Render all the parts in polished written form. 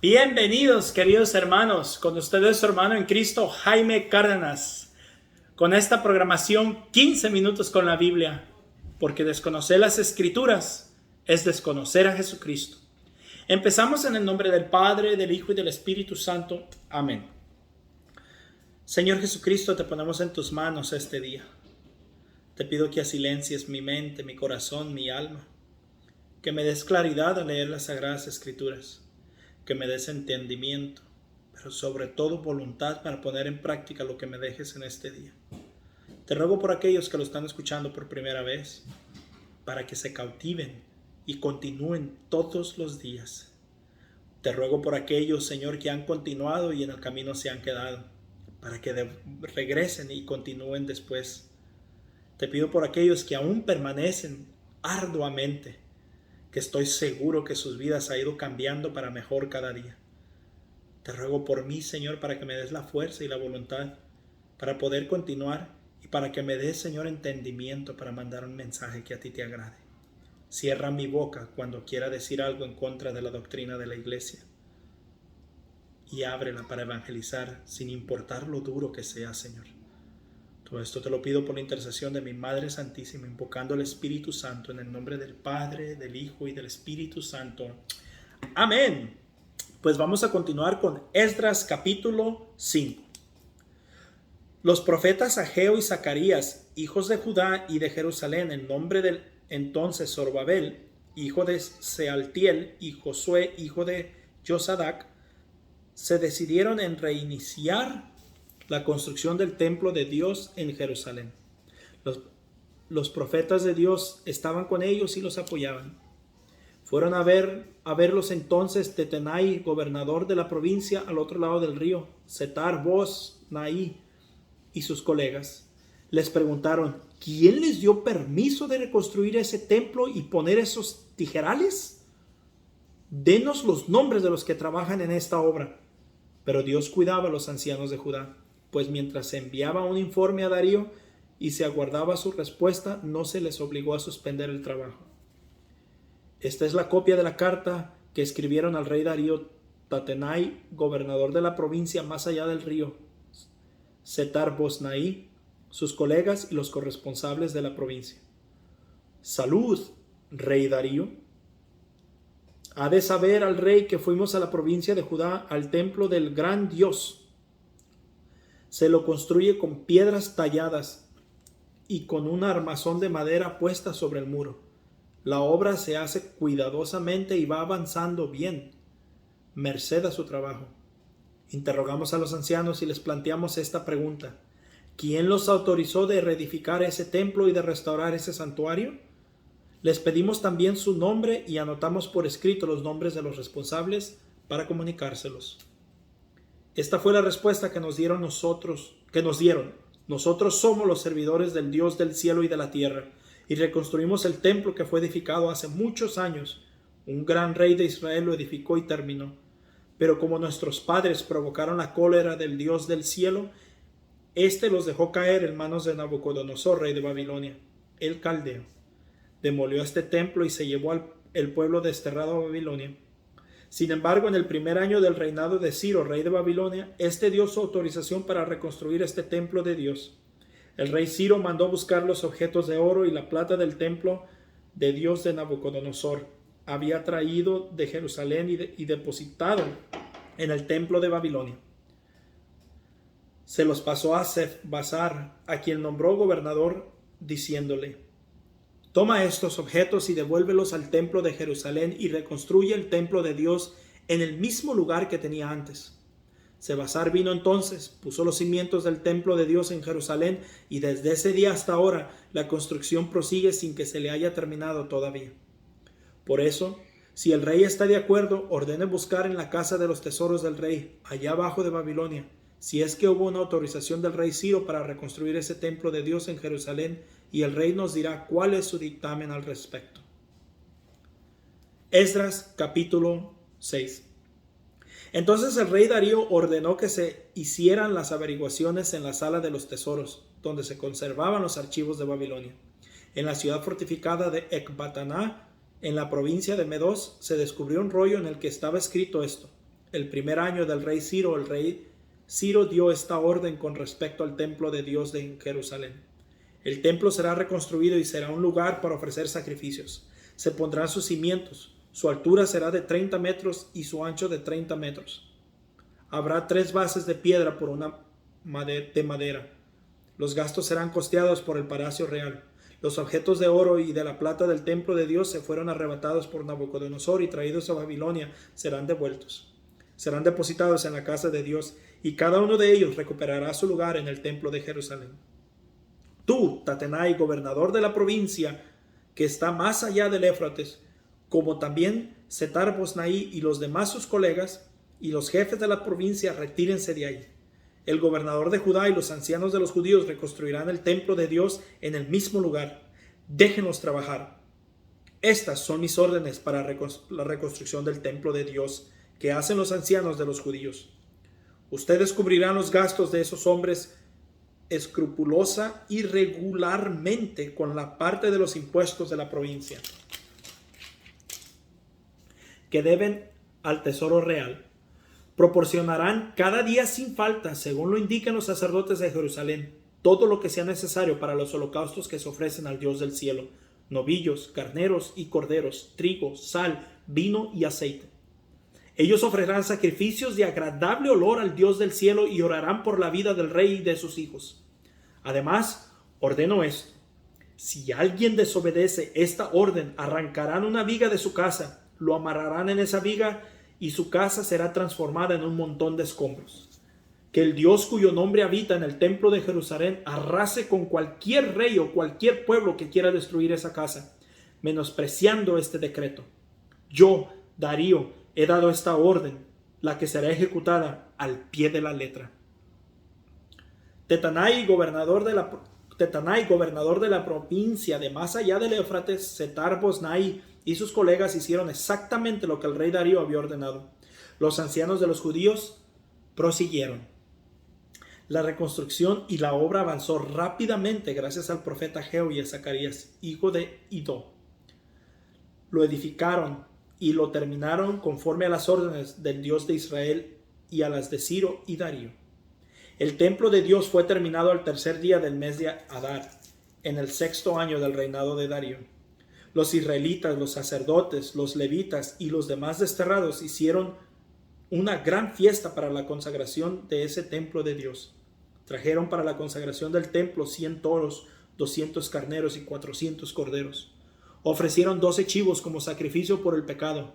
Bienvenidos, queridos hermanos, con ustedes su hermano en Cristo, Jaime Cárdenas, con esta programación 15 minutos con la Biblia, porque desconocer las Escrituras es desconocer a Jesucristo. Empezamos en el nombre del Padre, del Hijo y del Espíritu Santo. Amén. Señor Jesucristo, te ponemos en tus manos este día. Te pido que asilencies mi mente, mi corazón, mi alma, que me des claridad al leer las Sagradas Escrituras, que me des entendimiento, pero sobre todo voluntad para poner en práctica lo que me dejes en este día. Te ruego por aquellos que lo están escuchando por primera vez, para que se cautiven y continúen todos los días. Te ruego por aquellos, Señor, que han continuado y en el camino se han quedado, para que regresen y continúen después. Te pido por aquellos que aún permanecen arduamente, que estoy seguro que sus vidas ha ido cambiando para mejor cada día. Te ruego por mí, Señor, para que me des la fuerza y la voluntad para poder continuar y para que me des, Señor, entendimiento para mandar un mensaje que a ti te agrade. Cierra mi boca cuando quiera decir algo en contra de la doctrina de la iglesia y ábrela para evangelizar sin importar lo duro que sea, Señor. Todo esto te lo pido por la intercesión de mi Madre Santísima, invocando al Espíritu Santo en el nombre del Padre, del Hijo y del Espíritu Santo. Amén. Pues vamos a continuar con Esdras capítulo 5. Los profetas Ageo y Zacarías, hijos de Judá y de Jerusalén, en nombre del entonces Zorobabel, hijo de Sealtiel, y Josué, hijo de Josadac, se decidieron en reiniciar la construcción del templo de Dios en Jerusalén. Los profetas de Dios estaban con ellos y los apoyaban. Fueron a verlos entonces Tetenai, gobernador de la provincia al otro lado del río, Setar-Boznai y sus colegas. Les preguntaron, ¿quién les dio permiso de reconstruir ese templo y poner esos tijerales? Denos los nombres de los que trabajan en esta obra. Pero Dios cuidaba a los ancianos de Judá, pues mientras se enviaba un informe a Darío y se aguardaba su respuesta, no se les obligó a suspender el trabajo. Esta es la copia de la carta que escribieron al rey Darío Tatenai, gobernador de la provincia más allá del río, Setar-Boznai, sus colegas y los corresponsables de la provincia. Salud, rey Darío. Ha de saber al rey que fuimos a la provincia de Judá, al templo del gran Dios. Se lo construye con piedras talladas y con una armazón de madera puesta sobre el muro. La obra se hace cuidadosamente y va avanzando bien, merced a su trabajo. Interrogamos a los ancianos y les planteamos esta pregunta: ¿quién los autorizó de reedificar ese templo y de restaurar ese santuario? Les pedimos también su nombre y anotamos por escrito los nombres de los responsables para comunicárselos. Esta fue la respuesta que nos dieron. Nosotros somos los servidores del Dios del cielo y de la tierra, y reconstruimos el templo que fue edificado hace muchos años. Un gran rey de Israel lo edificó y terminó. Pero como nuestros padres provocaron la cólera del Dios del cielo, éste los dejó caer en manos de Nabucodonosor, rey de Babilonia, el caldeo. Demolió este templo y se llevó el pueblo desterrado a Babilonia. Sin embargo, en el primer año del reinado de Ciro, rey de Babilonia, este dio su autorización para reconstruir este templo de Dios. El rey Ciro mandó buscar los objetos de oro y la plata del templo de Dios de Nabucodonosor. Había traído de Jerusalén y depositado en el templo de Babilonia. Se los pasó a Sefbazar, a quien nombró gobernador, diciéndole: toma estos objetos y devuélvelos al templo de Jerusalén y reconstruye el templo de Dios en el mismo lugar que tenía antes. Sefbazar vino entonces, puso los cimientos del templo de Dios en Jerusalén, y desde ese día hasta ahora la construcción prosigue sin que se le haya terminado todavía. Por eso, si el rey está de acuerdo, ordene buscar en la casa de los tesoros del rey, allá abajo de Babilonia, si es que hubo una autorización del rey Ciro para reconstruir ese templo de Dios en Jerusalén, y el rey nos dirá cuál es su dictamen al respecto. Esdras capítulo 6. Entonces el rey Darío ordenó que se hicieran las averiguaciones en la sala de los tesoros, donde se conservaban los archivos de Babilonia. En la ciudad fortificada de Ecbataná, en la provincia de Medos, se descubrió un rollo en el que estaba escrito esto: el primer año del rey Ciro, el rey Ciro dio esta orden con respecto al templo de Dios de Jerusalén. El templo será reconstruido y será un lugar para ofrecer sacrificios. Se pondrán sus cimientos. Su altura será de 30 metros y su ancho de 30 metros. Habrá 3 bases de piedra por una de madera. Los gastos serán costeados por el palacio real. Los objetos de oro y de la plata del templo de Dios se fueron arrebatados por Nabucodonosor y traídos a Babilonia serán devueltos. Serán depositados en la casa de Dios y cada uno de ellos recuperará su lugar en el templo de Jerusalén. Tú, Tatenai, gobernador de la provincia que está más allá del Éufrates, como también Setar-Bosnai y los demás sus colegas y los jefes de la provincia, retírense de ahí. El gobernador de Judá y los ancianos de los judíos reconstruirán el templo de Dios en el mismo lugar. Déjenlos trabajar. Estas son mis órdenes para la reconstrucción del templo de Dios que hacen los ancianos de los judíos. Ustedes cubrirán los gastos de esos hombres escrupulosa y regularmente con la parte de los impuestos de la provincia que deben al tesoro real. Proporcionarán cada día sin falta, según lo indican los sacerdotes de Jerusalén, todo lo que sea necesario para los holocaustos que se ofrecen al Dios del cielo: novillos, carneros y corderos, trigo, sal, vino y aceite. Ellos ofrecerán sacrificios de agradable olor al Dios del cielo y orarán por la vida del rey y de sus hijos. Además, ordeno esto: si alguien desobedece esta orden, arrancarán una viga de su casa, lo amarrarán en esa viga y su casa será transformada en un montón de escombros. Que el Dios cuyo nombre habita en el templo de Jerusalén arrase con cualquier rey o cualquier pueblo que quiera destruir esa casa, menospreciando este decreto. Yo, Darío, he dado esta orden, la que será ejecutada al pie de la letra. Tatenai, gobernador de la provincia de más allá del Éufrates, Setar-Bosnai y sus colegas hicieron exactamente lo que el rey Darío había ordenado. Los ancianos de los judíos prosiguieron. La reconstrucción y la obra avanzó rápidamente gracias al profeta Ageo y a Zacarías, hijo de Idó. Lo edificaron y lo terminaron conforme a las órdenes del Dios de Israel y a las de Ciro y Darío. El templo de Dios fue terminado al tercer día del mes de Adar, en el 6º año del reinado de Darío. Los israelitas, los sacerdotes, los levitas y los demás desterrados hicieron una gran fiesta para la consagración de ese templo de Dios. Trajeron para la consagración del templo 100 toros, 200 carneros y 400 corderos. Ofrecieron 12 chivos como sacrificio por el pecado,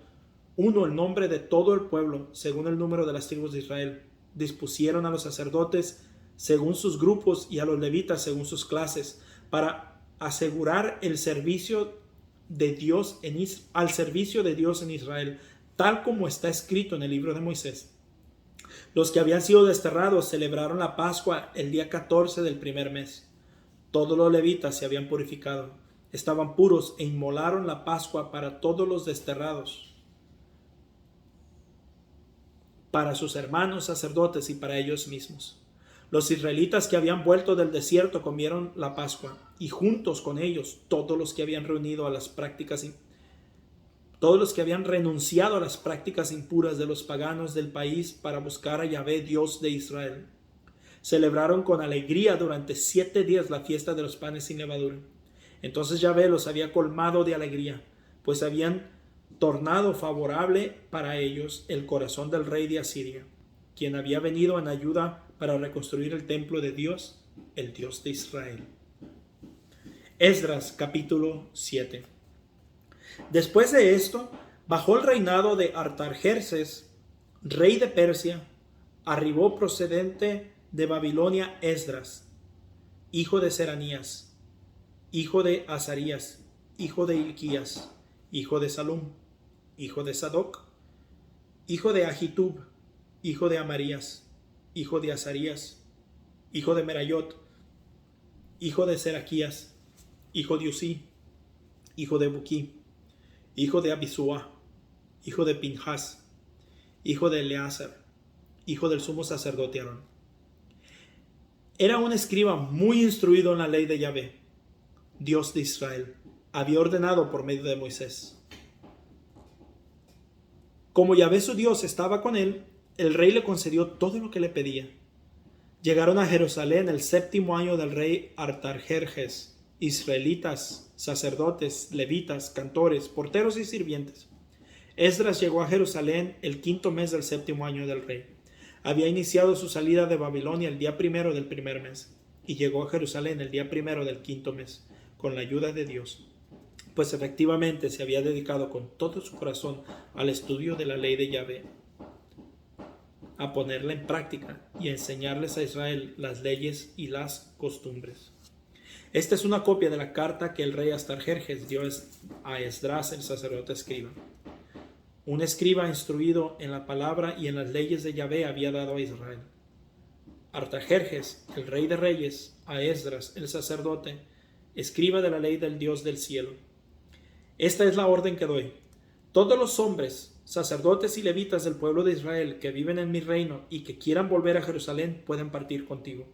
uno en nombre de todo el pueblo, según el número de las tribus de Israel. Dispusieron a los sacerdotes según sus grupos y a los levitas según sus clases, para asegurar el servicio de Dios al servicio de Dios en Israel, tal como está escrito en el libro de Moisés. Los que habían sido desterrados celebraron la Pascua el día 14 del primer mes. Todos los levitas se habían purificado, estaban puros e inmolaron la Pascua para todos los desterrados, para sus hermanos sacerdotes y para ellos mismos. Los israelitas que habían vuelto del desierto comieron la Pascua, y juntos con ellos todos los que habían renunciado a las prácticas impuras de los paganos del país para buscar a Yahvé, Dios de Israel. Celebraron con alegría durante 7 días la fiesta de los panes sin levadura. Entonces Yahvé los había colmado de alegría, pues habían tornado favorable para ellos el corazón del rey de Asiria, quien había venido en ayuda para reconstruir el templo de Dios, el Dios de Israel. Esdras capítulo 7. Después de esto, bajo el reinado de Artajerjes, rey de Persia, arribó procedente de Babilonia Esdras, hijo de Seranías, hijo de Azarías, hijo de Hilquías, hijo de Salum, hijo de Sadoc, hijo de Ahitub, hijo de Amarías, hijo de Azarías, hijo de Merayot, hijo de Seraquías, hijo de Usí, hijo de Buquí, hijo de Abisúa, hijo de Pinjas, hijo de Eleazar, hijo del sumo sacerdote Aarón. Era un escriba muy instruido en la ley de Yahvé, Dios de Israel. Había ordenado por medio de Moisés. Como Yahvé su Dios estaba con él, el rey le concedió todo lo que le pedía. Llegaron a Jerusalén el 7º año del rey Artajerjes, israelitas, sacerdotes, levitas, cantores, porteros y sirvientes. Esdras llegó a Jerusalén el 5º mes del 7º año del rey. Había iniciado su salida de Babilonia el día 1º del primer mes, y llegó a Jerusalén el día 1º del 5º mes, con la ayuda de Dios, pues efectivamente se había dedicado con todo su corazón al estudio de la ley de Yahvé, a ponerla en práctica y a enseñarles a Israel las leyes y las costumbres. Esta es una copia de la carta que el rey Artajerjes dio a Esdras, el sacerdote escriba. Un escriba instruido en la palabra y en las leyes de Yahvé había dado a Israel. Artajerjes, el rey de reyes, a Esdras, el sacerdote, escriba de la ley del Dios del cielo. Esta es la orden que doy. Todos los hombres, sacerdotes y levitas del pueblo de Israel que viven en mi reino y que quieran volver a Jerusalén pueden partir contigo.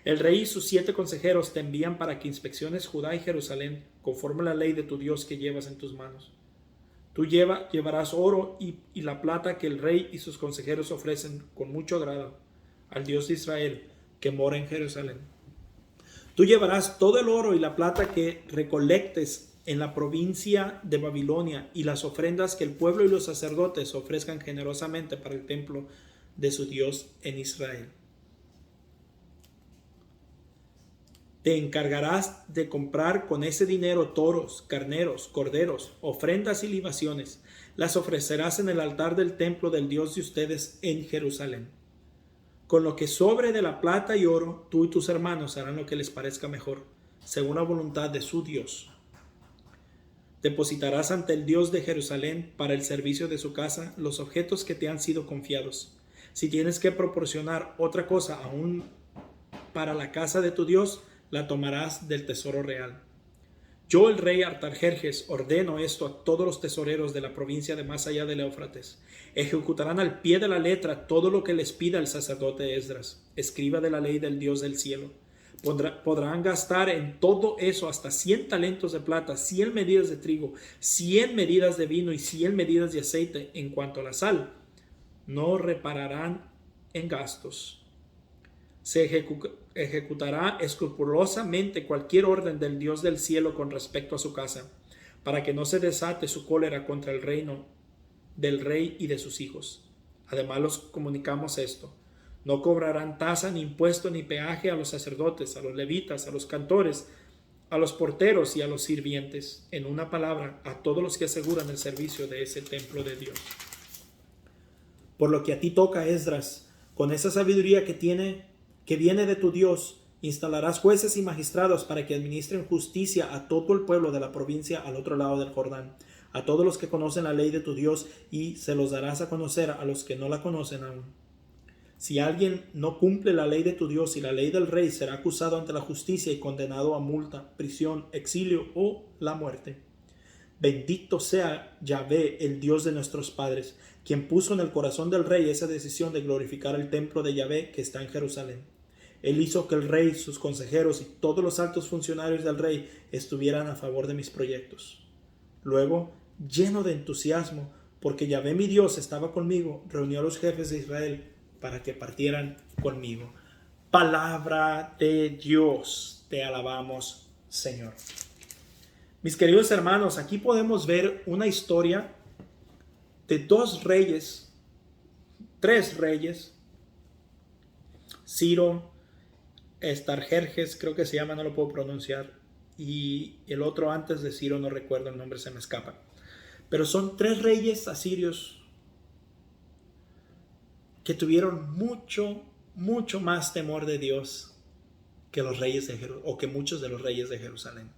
El rey y sus 7 consejeros te envían para que inspecciones Judá y Jerusalén conforme a la ley de tu Dios que llevas en tus manos. Tú llevarás oro y la plata que el rey y sus consejeros ofrecen con mucho agrado al Dios de Israel que mora en Jerusalén. Tú llevarás todo el oro y la plata que recolectes en la provincia de Babilonia y las ofrendas que el pueblo y los sacerdotes ofrezcan generosamente para el templo de su Dios en Israel. Te encargarás de comprar con ese dinero toros, carneros, corderos, ofrendas y libaciones. Las ofrecerás en el altar del templo del Dios de ustedes en Jerusalén. Con lo que sobre de la plata y oro, tú y tus hermanos harán lo que les parezca mejor, según la voluntad de su Dios. Depositarás ante el Dios de Jerusalén para el servicio de su casa los objetos que te han sido confiados. Si tienes que proporcionar otra cosa aún para la casa de tu Dios, la tomarás del tesoro real. Yo, el rey Artajerjes, ordeno esto a todos los tesoreros de la provincia de más allá del Éufrates. Ejecutarán al pie de la letra todo lo que les pida el sacerdote Esdras, escriba de la ley del Dios del cielo. Podrán gastar en todo eso hasta 100 talentos de plata, 100 medidas de trigo, 100 medidas de vino y 100 medidas de aceite. En cuanto a la sal, no repararán en gastos. Se ejecutará escrupulosamente cualquier orden del Dios del cielo con respecto a su casa, para que no se desate su cólera contra el reino del rey y de sus hijos. Además los comunicamos esto: no cobrarán tasa, ni impuesto, ni peaje a los sacerdotes, a los levitas, a los cantores, a los porteros y a los sirvientes. En una palabra, a todos los que aseguran el servicio de ese templo de Dios. Por lo que a ti toca, Esdras, con esa sabiduría que viene de tu Dios, instalarás jueces y magistrados para que administren justicia a todo el pueblo de la provincia al otro lado del Jordán, a todos los que conocen la ley de tu Dios, y se los darás a conocer a los que no la conocen aún. Si alguien no cumple la ley de tu Dios y la ley del rey, será acusado ante la justicia y condenado a multa, prisión, exilio o la muerte. Bendito sea Yahvé, el Dios de nuestros padres, quien puso en el corazón del rey esa decisión de glorificar el templo de Yahvé que está en Jerusalén. Él hizo que el rey, sus consejeros y todos los altos funcionarios del rey estuvieran a favor de mis proyectos. Luego, lleno de entusiasmo, porque Yahvé mi Dios estaba conmigo, reunió a los jefes de Israel para que partieran conmigo. Palabra de Dios, te alabamos, Señor. Mis queridos hermanos, aquí podemos ver una historia de 2 reyes, 3 reyes, Ciro, Artajerjes, creo que se llama, no lo puedo pronunciar, y el otro antes de Ciro, no recuerdo el nombre, se me escapa. Pero son 3 reyes asirios que tuvieron mucho más temor de Dios que los reyes de Jerusalén, o que muchos de los reyes de Jerusalén.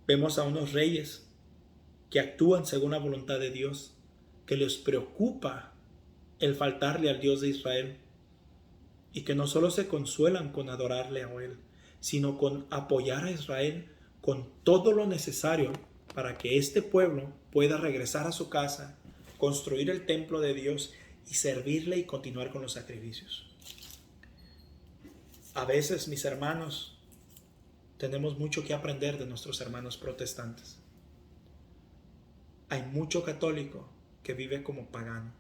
Vemos a unos reyes que actúan según la voluntad de Dios, que les preocupa el faltarle al Dios de Israel, y que no solo se consuelan con adorarle a Él, sino con apoyar a Israel con todo lo necesario para que este pueblo pueda regresar a su casa, construir el templo de Dios y servirle y continuar con los sacrificios. A veces, mis hermanos, tenemos mucho que aprender de nuestros hermanos protestantes. Hay mucho católico que vive como pagano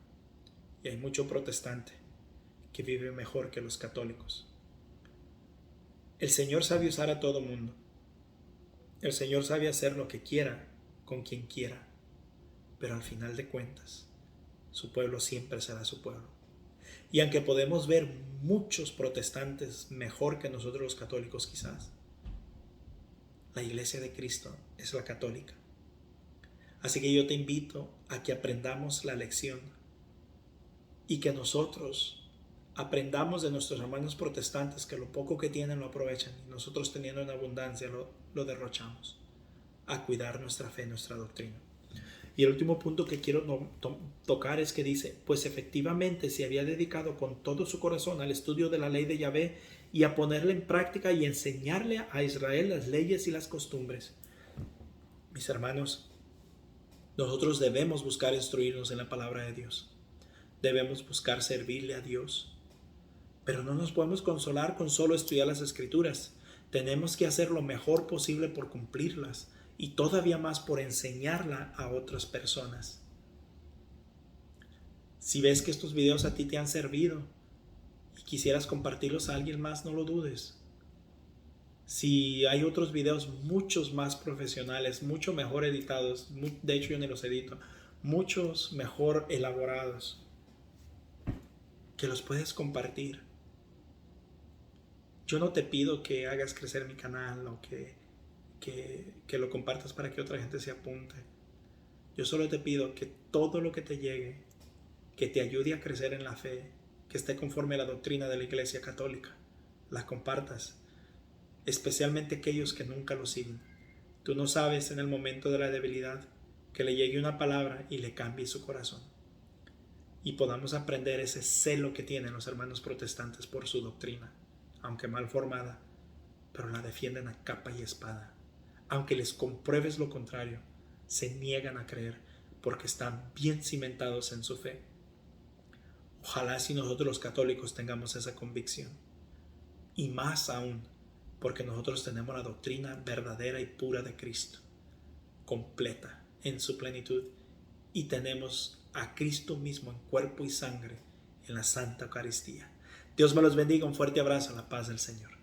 y hay mucho protestante que vive mejor que los católicos. El Señor sabe usar a todo mundo. El Señor sabe hacer lo que quiera con quien quiera, pero al final de cuentas, su pueblo siempre será su pueblo. Y aunque podemos ver muchos protestantes mejor que nosotros los católicos quizás, la iglesia de Cristo es la católica. Así que yo te invito a que aprendamos la lección y que nosotros aprendamos de nuestros hermanos protestantes que lo poco que tienen lo aprovechan y nosotros teniendo en abundancia lo derrochamos a cuidar nuestra fe, nuestra doctrina. Y el último punto que quiero tocar es que dice, pues efectivamente se había dedicado con todo su corazón al estudio de la ley de Yahvé y a ponerla en práctica y enseñarle a Israel las leyes y las costumbres. Mis hermanos, nosotros debemos buscar instruirnos en la palabra de Dios. Debemos buscar servirle a Dios. Pero no nos podemos consolar con solo estudiar las Escrituras. Tenemos que hacer lo mejor posible por cumplirlas y todavía más por enseñarla a otras personas. Si ves que estos videos a ti te han servido y quisieras compartirlos a alguien más, no lo dudes. Si hay otros videos muchos más profesionales, mucho mejor editados, de hecho yo ni los edito, muchos mejor elaborados, que los puedes compartir. Yo no te pido que hagas crecer mi canal o que lo compartas para que otra gente se apunte. Yo solo te pido que todo lo que te llegue, que te ayude a crecer en la fe, que esté conforme a la doctrina de la Iglesia Católica, la compartas, especialmente aquellos que nunca lo siguen. Tú no sabes en el momento de la debilidad que le llegue una palabra y le cambie su corazón. Y podamos aprender ese celo que tienen los hermanos protestantes por su doctrina, aunque mal formada, pero la defienden a capa y espada. Aunque les compruebes lo contrario, se niegan a creer porque están bien cimentados en su fe. Ojalá si nosotros los católicos tengamos esa convicción. Y más aún, porque nosotros tenemos la doctrina verdadera y pura de Cristo, completa en su plenitud, y tenemos a Cristo mismo en cuerpo y sangre en la Santa Eucaristía. Dios me los bendiga, un fuerte abrazo, la paz del Señor.